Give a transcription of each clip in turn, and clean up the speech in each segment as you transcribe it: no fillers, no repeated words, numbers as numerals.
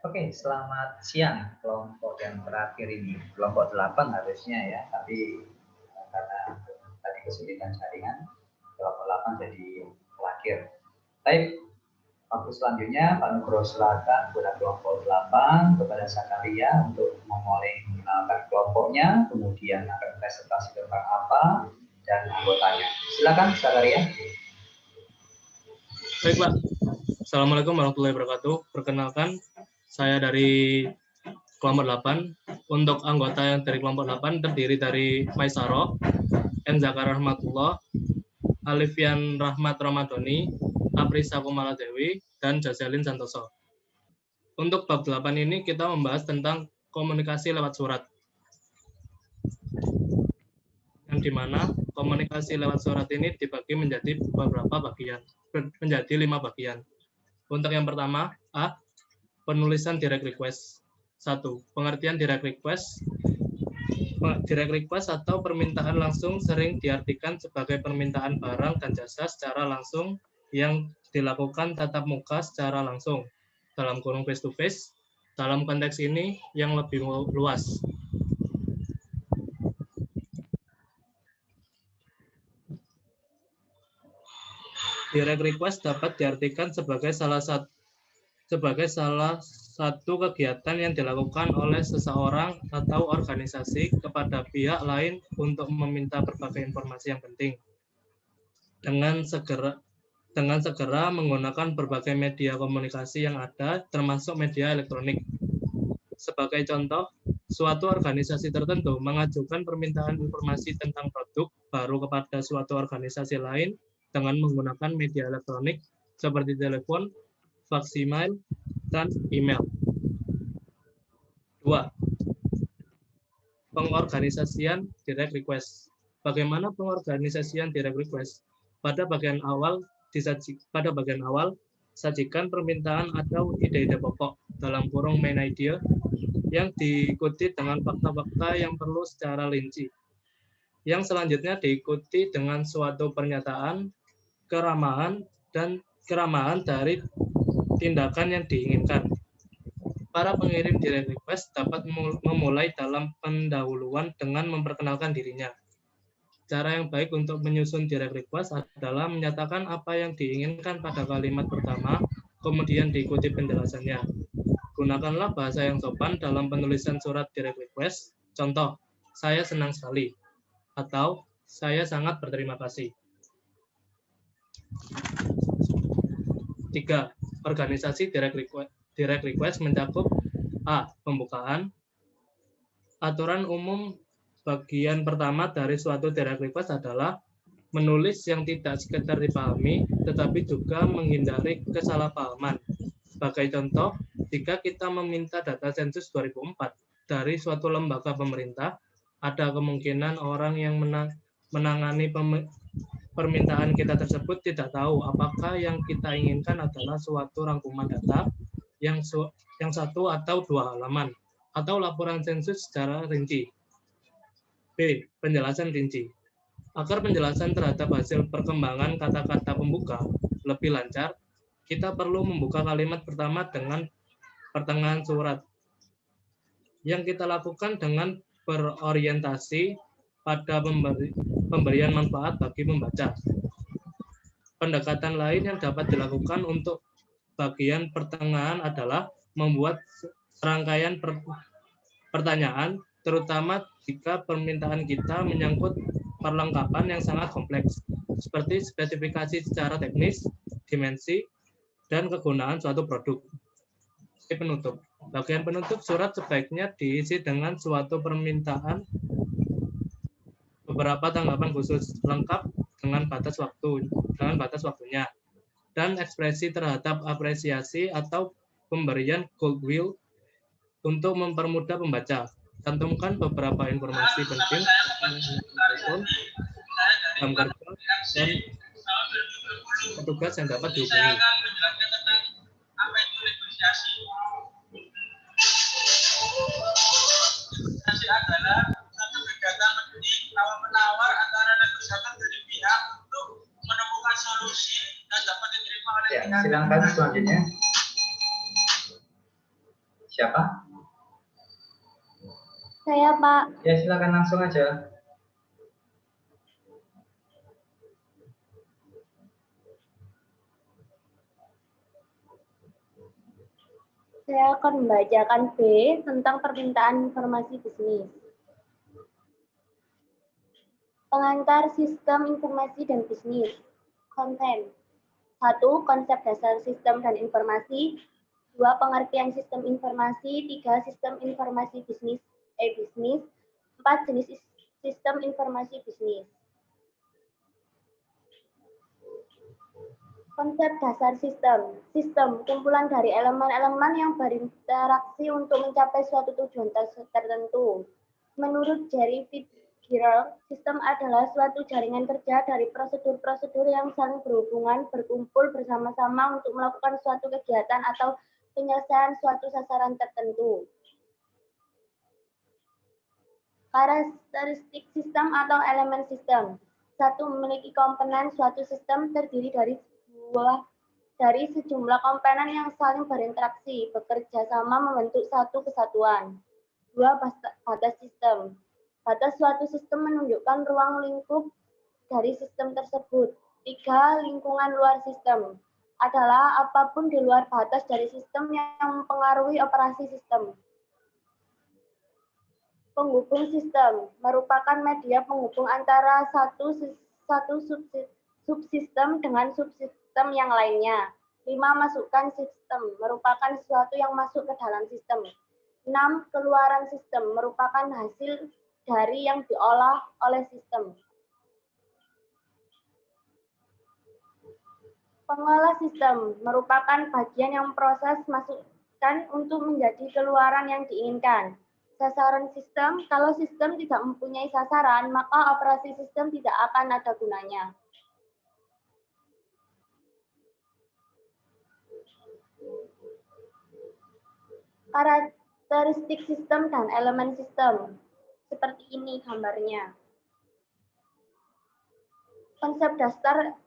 Oke, selamat siang kelompok yang terakhir ini, kelompok 8 harusnya ya, tapi karena tadi kesulitan jaringan, kelompok 8 jadi terakhir. Baik, waktu selanjutnya Pak Nugroho silakan kepada kelompok 8 kepada Zakaria untuk memulai mengenalkan kelompoknya, kemudian akan presentasi tentang apa dan anggotanya. Silakan Zakaria. Baik Pak, Assalamualaikum warahmatullahi wabarakatuh. Perkenalkan, saya dari kelompok 8. Untuk anggota yang dari kelompok 8 terdiri dari Maisaro, M. Zakar Rahmatullah, Alifian Rahmat Ramadhani, Aprisa Kumala Dewi, dan Jocelyn Santoso. Untuk bab 8 ini kita membahas tentang komunikasi lewat surat. Yang dimana komunikasi lewat surat ini dibagi menjadi beberapa bagian, menjadi 5 bagian. Untuk yang pertama, A. Penulisan direct request. 1. Pengertian direct request. Direct request atau permintaan langsung sering diartikan sebagai permintaan barang dan jasa secara langsung yang dilakukan tatap muka secara langsung, dalam kurung face to face. Dalam konteks ini yang lebih luas. Direct request dapat diartikan sebagai salah satu kegiatan yang dilakukan oleh seseorang atau organisasi kepada pihak lain untuk meminta berbagai informasi yang penting. Dengan segera menggunakan berbagai media komunikasi yang ada, termasuk media elektronik. Sebagai contoh, suatu organisasi tertentu mengajukan permintaan informasi tentang produk baru kepada suatu organisasi lain dengan menggunakan media elektronik seperti telepon, fax email, dan email. 2. Pengorganisasian direct request. Bagaimana pengorganisasian direct request? Pada bagian awal, sajikan permintaan atau ide-ide pokok dalam kurung main idea yang diikuti dengan fakta-fakta yang perlu secara rinci. Yang selanjutnya diikuti dengan suatu pernyataan, keramahan dari tindakan yang diinginkan. Para pengirim direct request dapat memulai dalam pendahuluan dengan memperkenalkan dirinya. Cara yang baik untuk menyusun direct request adalah menyatakan apa yang diinginkan pada kalimat pertama, kemudian diikuti penjelasannya. Gunakanlah bahasa yang sopan dalam penulisan surat direct request. Contoh, saya senang sekali, atau saya sangat berterima kasih. 3. Organisasi direct request mencakup A. Pembukaan. Aturan umum bagian pertama dari suatu direct request adalah menulis yang tidak sekedar dipahami, tetapi juga menghindari kesalahpahaman. Sebagai contoh, jika kita meminta data sensus 2004 dari suatu lembaga pemerintah, ada kemungkinan orang yang menangani permintaan kita tersebut tidak tahu apakah yang kita inginkan adalah suatu rangkuman data yang satu atau dua halaman, atau laporan sensus secara rinci. B. Penjelasan rinci. Agar penjelasan terhadap hasil perkembangan kata-kata pembuka lebih lancar, kita perlu membuka kalimat pertama dengan pertengahan surat. Yang kita lakukan dengan berorientasi pada pemberian manfaat bagi pembaca. Pendekatan lain yang dapat dilakukan untuk bagian pertengahan adalah membuat serangkaian pertanyaan, terutama jika permintaan kita menyangkut perlengkapan yang sangat kompleks, seperti spesifikasi secara teknis, dimensi, dan kegunaan suatu produk. Penutup. Bagian penutup surat sebaiknya diisi dengan suatu permintaan, beberapa tanggapan khusus lengkap dengan batas waktunya, dan ekspresi terhadap apresiasi atau pemberian goodwill untuk mempermudah pembaca. Cantumkan beberapa informasi penting, jam kerja, dan petugas yang dapat dihubungi. Negosiasi adalah satu kegiatan penting tawar-menawar antara negosiator dari pihak untuk menemukan solusi dan dapat diterima Ya, silakan selanjutnya. Siapa? Saya, Pak. Ya, silakan langsung aja. Saya akan membacakan B tentang permintaan informasi bisnis. Pengantar sistem informasi dan bisnis. Konten. 1. Konsep dasar sistem dan informasi. 2. Pengertian sistem informasi. 3. Sistem informasi bisnis. Bisnis. 4. Jenis sistem informasi bisnis. Konsep dasar sistem. Sistem, kumpulan dari elemen-elemen yang berinteraksi untuk mencapai suatu tujuan tertentu. Menurut Jerry Fitzgerald, sistem adalah suatu jaringan kerja dari prosedur-prosedur yang saling berhubungan, berkumpul bersama-sama untuk melakukan suatu kegiatan atau penyelesaian suatu sasaran tertentu. Karakteristik sistem atau elemen sistem. 1. Memiliki komponen suatu sistem terdiri dari sejumlah komponen yang saling berinteraksi, bekerja sama membentuk satu kesatuan. 2. Batas sistem. Batas suatu sistem menunjukkan ruang lingkup dari sistem tersebut. 3. Lingkungan luar sistem. Adalah apapun di luar batas dari sistem yang mempengaruhi operasi sistem. Penghubung sistem merupakan media penghubung antara satu subsistem dengan subsistem yang lainnya. 5. Masukan sistem merupakan sesuatu yang masuk ke dalam sistem. 6. Keluaran sistem merupakan hasil dari yang diolah oleh sistem. Pengolah sistem merupakan bagian yang proses masukkan untuk menjadi keluaran yang diinginkan. Sasaran sistem, kalau sistem tidak mempunyai sasaran, maka operasi sistem tidak akan ada gunanya. Karakteristik sistem dan elemen sistem. Seperti ini gambarnya. Konsep dasar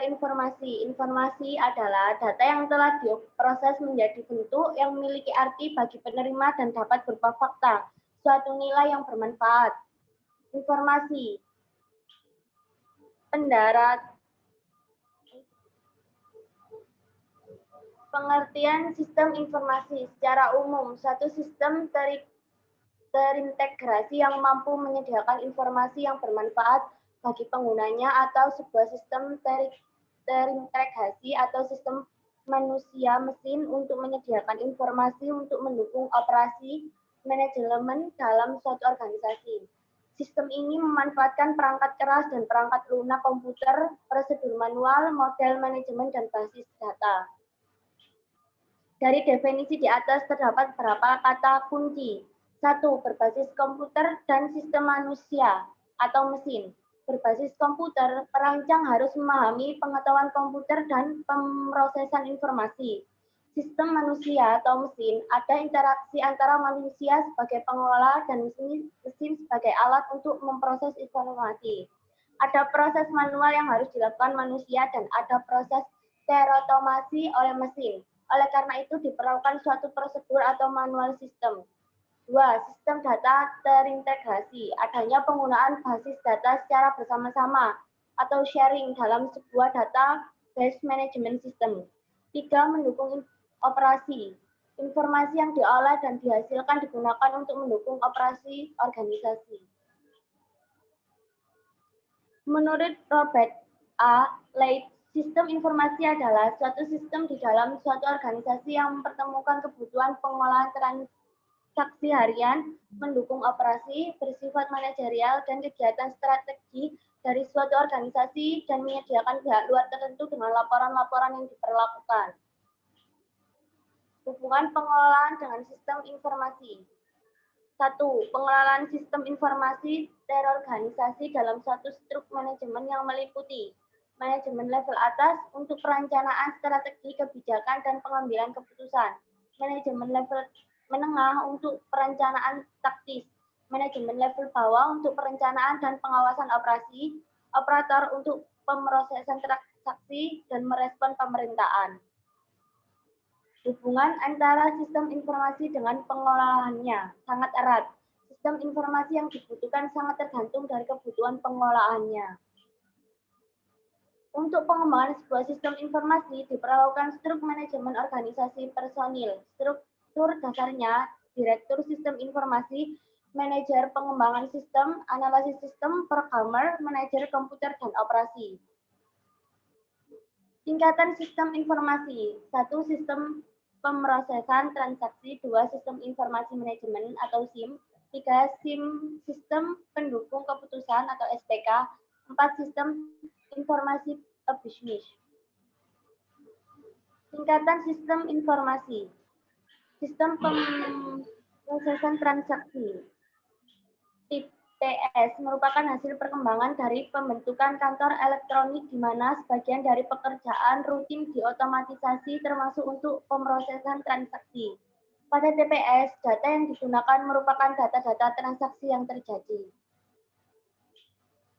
informasi. Informasi adalah data yang telah diproses menjadi bentuk yang memiliki arti bagi penerima dan dapat berupa fakta, suatu nilai yang bermanfaat. Informasi. Pengertian sistem informasi secara umum, suatu sistem terintegrasi yang mampu menyediakan informasi yang bermanfaat bagi penggunanya, atau sebuah sistem terintegrasi atau sistem manusia mesin untuk menyediakan informasi untuk mendukung operasi manajemen dalam suatu organisasi. Sistem ini memanfaatkan perangkat keras dan perangkat lunak komputer, prosedur manual, model manajemen, dan basis data. Dari definisi di atas terdapat beberapa kata kunci. 1. Berbasis komputer dan sistem manusia atau mesin. Berbasis komputer, perancang harus memahami pengetahuan komputer dan pemrosesan informasi. Sistem manusia atau mesin, ada interaksi antara manusia sebagai pengelola dan mesin sebagai alat untuk memproses informasi. Ada proses manual yang harus dilakukan manusia dan ada proses terotomasi oleh mesin. Oleh karena itu diperlukan suatu prosedur atau manual sistem. 2. Sistem data terintegrasi, adanya penggunaan basis data secara bersama-sama atau sharing dalam sebuah database management system. 3. Mendukung operasi. Informasi yang diolah dan dihasilkan digunakan untuk mendukung operasi organisasi. Menurut Robert A. Leith, sistem informasi adalah suatu sistem di dalam suatu organisasi yang mempertemukan kebutuhan pengolahan transaksi harian, mendukung operasi, bersifat manajerial, dan kegiatan strategi dari suatu organisasi, dan menyediakan pihak luar tertentu dengan laporan-laporan yang diperlakukan. Hubungan pengelolaan dengan sistem informasi. 1. Pengelolaan sistem informasi terorganisasi dalam suatu struktur manajemen yang meliputi manajemen level atas untuk perencanaan strategi kebijakan dan pengambilan keputusan, manajemen level menengah untuk perencanaan taktis, manajemen level bawah untuk perencanaan dan pengawasan operasi, operator untuk pemrosesan transaksi, dan merespon pemerintahan. Hubungan antara sistem informasi dengan pengolahannya sangat erat. Sistem informasi yang dibutuhkan sangat tergantung dari kebutuhan pengolahannya. Untuk pengembangan sebuah sistem informasi diperlukan struktur manajemen organisasi personil. Struktur dasarnya Direktur Sistem Informasi, Manajer Pengembangan Sistem, Analisis Sistem, Programmer, Manajer Komputer dan Operasi. Tingkatan sistem informasi. 1. Sistem pemrosesan transaksi. 2. Sistem informasi manajemen atau SIM. 3. Sistem pendukung keputusan atau SPK. 4. Sistem informasi business. Tingkatan sistem informasi. Sistem pemrosesan transaksi. TPS merupakan hasil perkembangan dari pembentukan kantor elektronik di mana sebagian dari pekerjaan rutin diotomatisasi termasuk untuk pemrosesan transaksi. Pada TPS, data yang digunakan merupakan data-data transaksi yang terjadi.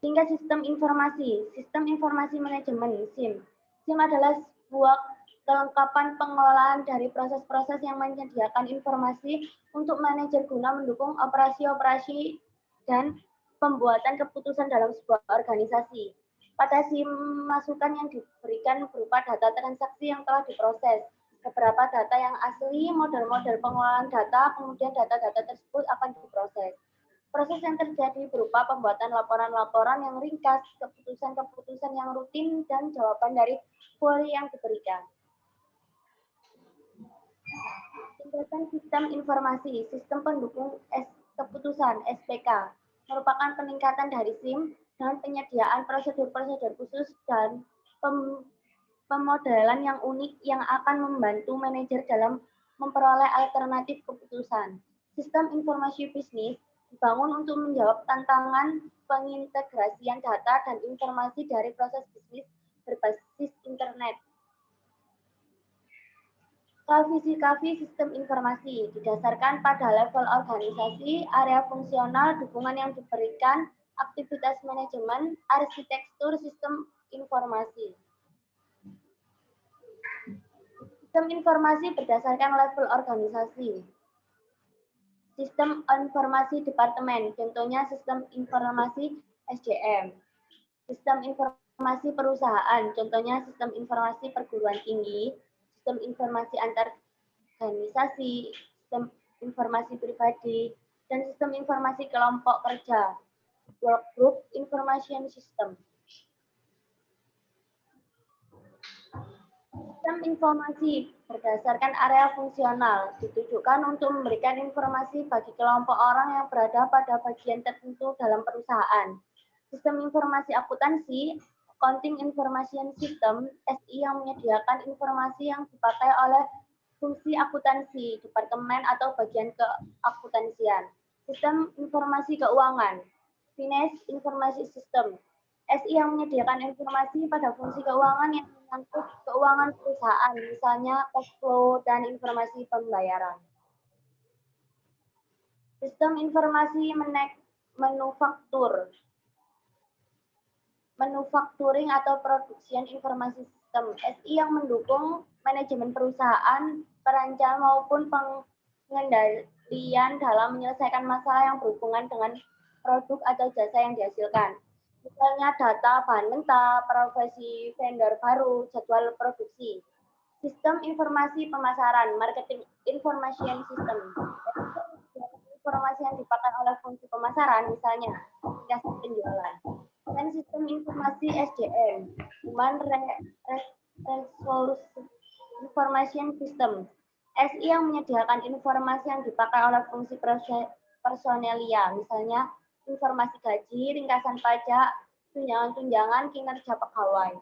Tingkat sistem informasi manajemen, SIM. SIM adalah sebuah kelengkapan pengelolaan dari proses-proses yang menyediakan informasi untuk manajer guna mendukung operasi-operasi dan pembuatan keputusan dalam sebuah organisasi. Pada SIM, masukan yang diberikan berupa data transaksi yang telah diproses, beberapa data yang asli, model-model pengelolaan data, kemudian data-data tersebut akan diproses. Proses yang terjadi berupa pembuatan laporan-laporan yang ringkas, keputusan-keputusan yang rutin, dan jawaban dari query yang diberikan. Tingkatan sistem informasi, sistem pendukung keputusan, SPK, merupakan peningkatan dari SIM dengan penyediaan prosedur-prosedur khusus dan pemodelan yang unik yang akan membantu manajer dalam memperoleh alternatif keputusan. Sistem informasi bisnis dibangun untuk menjawab tantangan pengintegrasian data dan informasi dari proses bisnis berbasis internet. Klasifikasi sistem informasi didasarkan pada level organisasi, area fungsional, dukungan yang diberikan, aktivitas manajemen, arsitektur sistem informasi. Sistem informasi berdasarkan level organisasi. Sistem informasi departemen, contohnya sistem informasi SDM. Sistem informasi perusahaan, contohnya sistem informasi perguruan tinggi. Sistem informasi antar organisasi, sistem informasi pribadi, dan sistem informasi kelompok kerja, workgroup information system. Sistem informasi berdasarkan area fungsional ditujukan untuk memberikan informasi bagi kelompok orang yang berada pada bagian tertentu dalam perusahaan. Sistem informasi akuntansi, Accounting Information System, SI, yang menyediakan informasi yang dipakai oleh fungsi akuntansi, departemen atau bagian keakuntansian. Sistem informasi keuangan, Finance Information System, SI, yang menyediakan informasi pada fungsi keuangan yang menyangkut keuangan perusahaan, misalnya cash flow dan informasi pembayaran. Sistem informasi manufacturing atau production informasi sistem, SI, yang mendukung manajemen perusahaan, perancang maupun pengendalian dalam menyelesaikan masalah yang berhubungan dengan produk atau jasa yang dihasilkan. Misalnya data bahan mentah, profesi vendor baru, jadwal produksi. Sistem informasi pemasaran, marketing information system. Informasi yang dipakai oleh fungsi pemasaran, misalnya jasa penjualan. Dan sistem informasi SDM, Human Resource Information System, SI, yang menyediakan informasi yang dipakai oleh fungsi personelia, misalnya informasi gaji, ringkasan pajak, tunjangan-tunjangan, kinerja pegawai.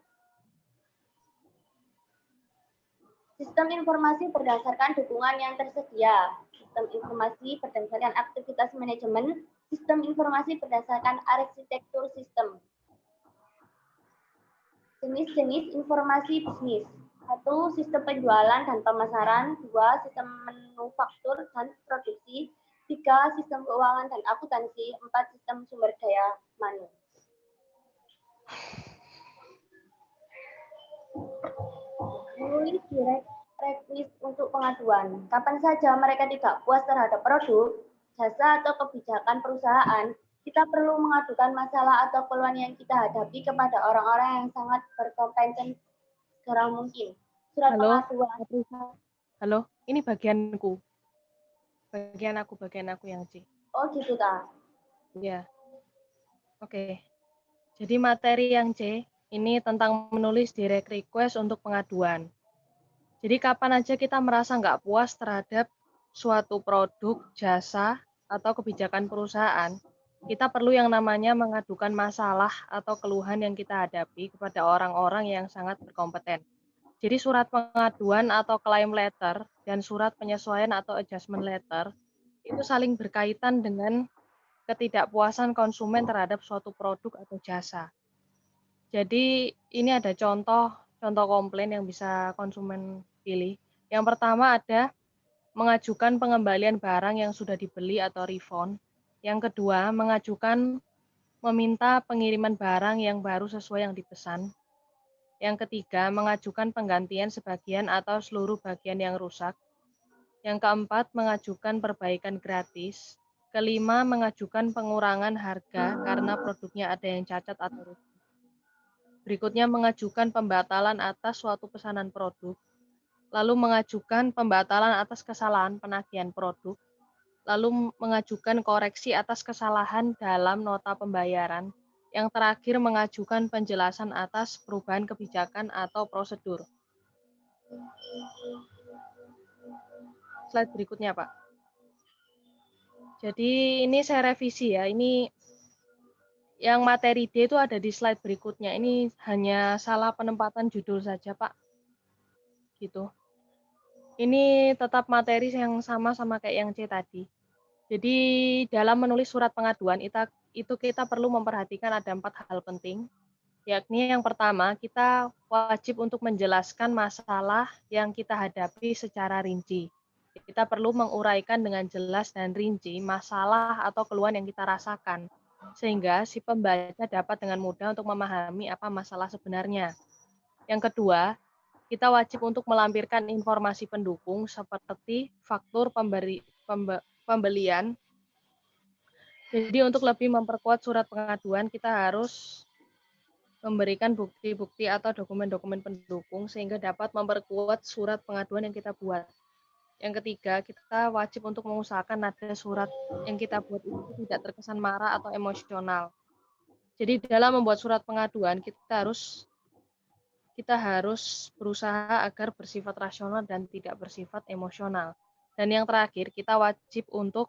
Sistem informasi berdasarkan dukungan yang tersedia. Sistem informasi berdasarkan aktivitas manajemen. Sistem informasi berdasarkan arsitektur sistem. Jenis-jenis informasi bisnis. 1. Sistem penjualan dan pemasaran. 2. Sistem manufaktur dan produksi. 3. Sistem keuangan dan akuntansi. 4. Sistem sumber daya manusia. Menulis checklist untuk pengaduan. Kapan saja mereka tidak puas terhadap produk, jasa, atau kebijakan perusahaan, kita perlu mengadukan masalah atau keluhan yang kita hadapi kepada orang-orang yang sangat berkompeten segera mungkin. Surat Halo, pengaduan. halo, ini bagianku. Bagian aku yang C. Oh gitu, Ta. Ya, oke. Jadi materi yang C ini tentang menulis direct request untuk pengaduan. Jadi kapan aja kita merasa nggak puas terhadap suatu produk, jasa, atau kebijakan perusahaan, kita perlu yang namanya mengadukan masalah atau keluhan yang kita hadapi kepada orang-orang yang sangat berkompeten. Jadi surat pengaduan atau claim letter dan surat penyesuaian atau adjustment letter itu saling berkaitan dengan ketidakpuasan konsumen terhadap suatu produk atau jasa. Jadi ini ada contoh komplain yang bisa konsumen pilih. Yang pertama ada mengajukan pengembalian barang yang sudah dibeli atau refund. Yang kedua, mengajukan meminta pengiriman barang yang baru sesuai yang dipesan. Yang ketiga, mengajukan penggantian sebagian atau seluruh bagian yang rusak. Yang keempat, mengajukan perbaikan gratis. Kelima, mengajukan pengurangan harga karena produknya ada yang cacat atau rusak. Berikutnya, mengajukan pembatalan atas suatu pesanan produk. Lalu mengajukan pembatalan atas kesalahan penagihan produk. Lalu mengajukan koreksi atas kesalahan dalam nota pembayaran. Yang terakhir, mengajukan penjelasan atas perubahan kebijakan atau prosedur. Slide berikutnya, Pak. Jadi ini saya revisi ya. Ini yang materi D itu ada di slide berikutnya. Ini hanya salah penempatan judul saja, Pak. Gitu. Ini tetap materi yang sama kayak yang C tadi. Jadi dalam menulis surat pengaduan itu kita perlu memperhatikan ada 4 hal penting. Yakni yang pertama, kita wajib untuk menjelaskan masalah yang kita hadapi secara rinci. Kita perlu menguraikan dengan jelas dan rinci masalah atau keluhan yang kita rasakan, sehingga si pembaca dapat dengan mudah untuk memahami apa masalah sebenarnya. Yang kedua, kita wajib untuk melampirkan informasi pendukung seperti faktur pembelian. Jadi untuk lebih memperkuat surat pengaduan, kita harus memberikan bukti-bukti atau dokumen-dokumen pendukung sehingga dapat memperkuat surat pengaduan yang kita buat. Yang ketiga, kita wajib untuk mengusahakan nada surat yang kita buat itu tidak terkesan marah atau emosional. Jadi dalam membuat surat pengaduan, kita harus berusaha agar bersifat rasional dan tidak bersifat emosional. Dan yang terakhir, kita wajib untuk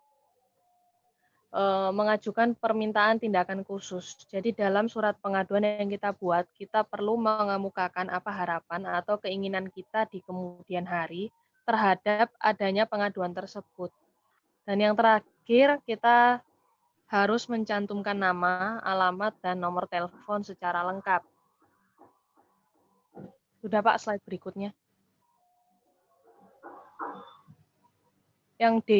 mengajukan permintaan tindakan khusus. Jadi dalam surat pengaduan yang kita buat, kita perlu mengemukakan apa harapan atau keinginan kita di kemudian hari terhadap adanya pengaduan tersebut. Dan yang terakhir, kita harus mencantumkan nama, alamat, dan nomor telepon secara lengkap. Sudah, Pak, slide berikutnya. Yang D.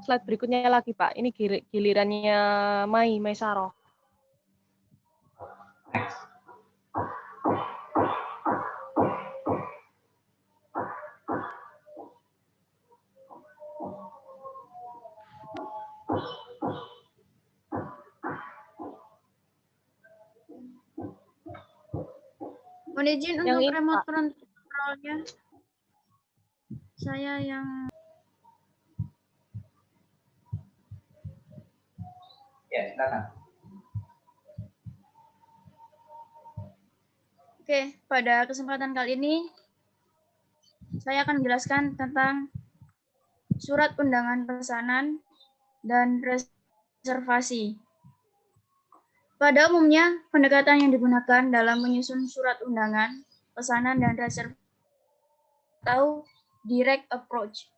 Slide berikutnya lagi, Pak. Ini gilirannya Mai Saroh. Mohon izin Yang untuk ini, remote Pak. control-nya. Saya yang Ya, silakan. Oke, pada kesempatan kali ini saya akan menjelaskan tentang surat undangan pesanan dan reservasi. Pada umumnya, pendekatan yang digunakan dalam menyusun surat undangan, pesanan, dan reservasi atau direct approach.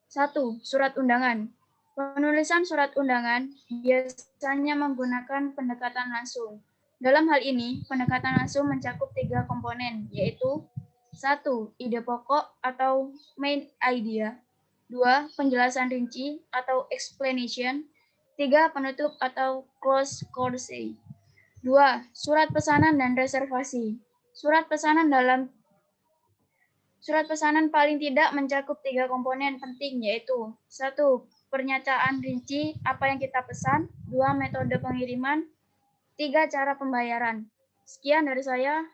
1. Surat undangan. Penulisan surat undangan biasanya menggunakan pendekatan langsung. Dalam hal ini, pendekatan langsung mencakup 3 komponen, yaitu 1. Ide pokok atau main idea. 2. Penjelasan rinci atau explanation. 3. Penutup atau close course. 2. Surat pesanan dan reservasi. Surat pesanan paling tidak mencakup 3 komponen penting, yaitu 1. Pernyataan rinci apa yang kita pesan. 2. Metode pengiriman. 3. Cara pembayaran. Sekian dari saya.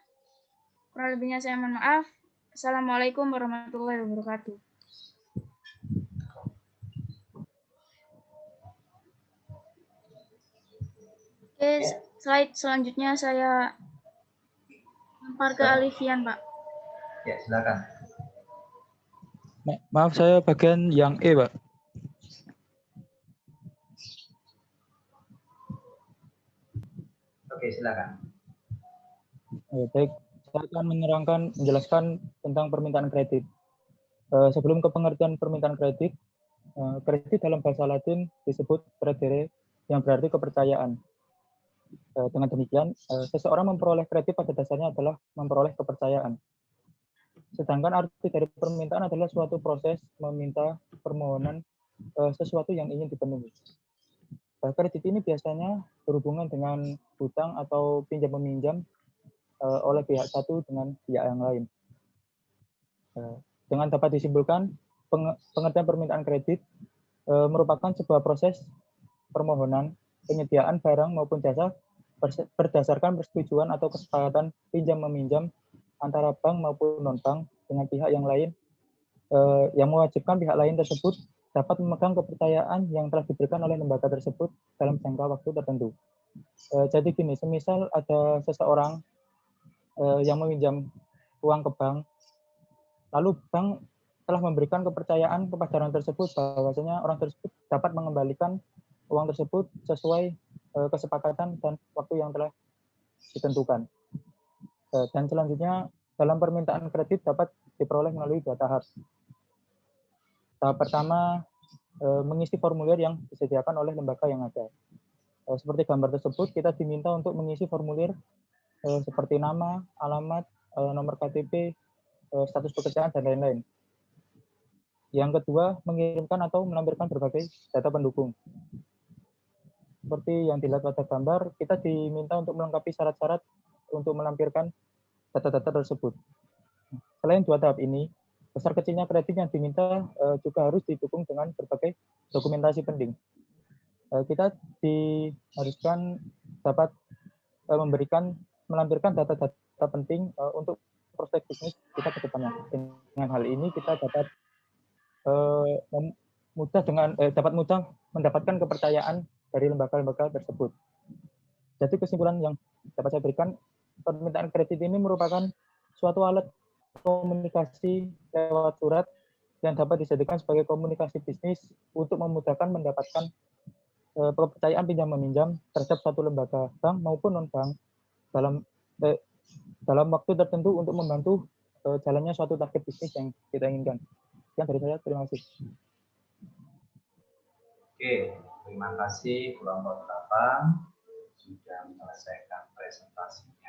Kurang lebihnya saya mohon maaf. Assalamualaikum warahmatullahi wabarakatuh. Oke, slide selanjutnya saya lempar ke Alifian, Pak. Ya, silakan. Maaf, saya bagian yang E, Pak. Oke, silakan. Baik, saya akan menjelaskan tentang permintaan kredit. Sebelum ke pengertian permintaan kredit, kredit dalam bahasa Latin disebut credere, yang berarti kepercayaan. Dengan demikian, seseorang memperoleh kredit pada dasarnya adalah memperoleh kepercayaan. Sedangkan arti dari permintaan adalah suatu proses meminta permohonan sesuatu yang ingin dipenuhi. Kredit ini biasanya berhubungan dengan hutang atau pinjam-meminjam oleh pihak satu dengan pihak yang lain. Dengan dapat disimpulkan, pengertian permintaan kredit merupakan sebuah proses permohonan penyediaan barang maupun jasa berdasarkan persetujuan atau kesepakatan pinjam-meminjam antara bank maupun non-bank dengan pihak yang lain yang mewajibkan pihak lain tersebut dapat memegang kepercayaan yang telah diberikan oleh lembaga tersebut dalam jangka waktu tertentu. Jadi gini, semisal ada seseorang yang meminjam uang ke bank, lalu bank telah memberikan kepercayaan kepada orang tersebut bahwasanya orang tersebut dapat mengembalikan uang tersebut sesuai kesepakatan dan waktu yang telah ditentukan. Dan selanjutnya dalam permintaan kredit dapat diperoleh melalui 2 tahap. Tahap pertama, mengisi formulir yang disediakan oleh lembaga yang ada. Seperti gambar tersebut, kita diminta untuk mengisi formulir seperti nama, alamat, nomor KTP, status pekerjaan, dan lain-lain. Yang kedua, mengirimkan atau melampirkan berbagai data pendukung. Seperti yang dilihat pada gambar, kita diminta untuk melengkapi syarat-syarat untuk melampirkan data-data tersebut. Selain 2 tahap ini, besar kecilnya kredit yang diminta juga harus didukung dengan berbagai dokumentasi penting. Kita diharuskan dapat melampirkan data-data penting untuk prospek bisnis kita ke depannya. Dengan hal ini kita dapat dapat mudah mendapatkan kepercayaan dari lembaga-lembaga tersebut. Jadi kesimpulan yang dapat saya berikan, permintaan kredit ini merupakan suatu alat komunikasi lewat surat yang dapat dijadikan sebagai komunikasi bisnis untuk memudahkan mendapatkan kepercayaan pinjam-meminjam terhadap suatu lembaga bank maupun non-bank dalam waktu tertentu untuk membantu jalannya suatu target bisnis yang kita inginkan. Sekian dari saya, terima kasih. Oke, terima kasih kelompok 8 sudah menyelesaikan presentasinya.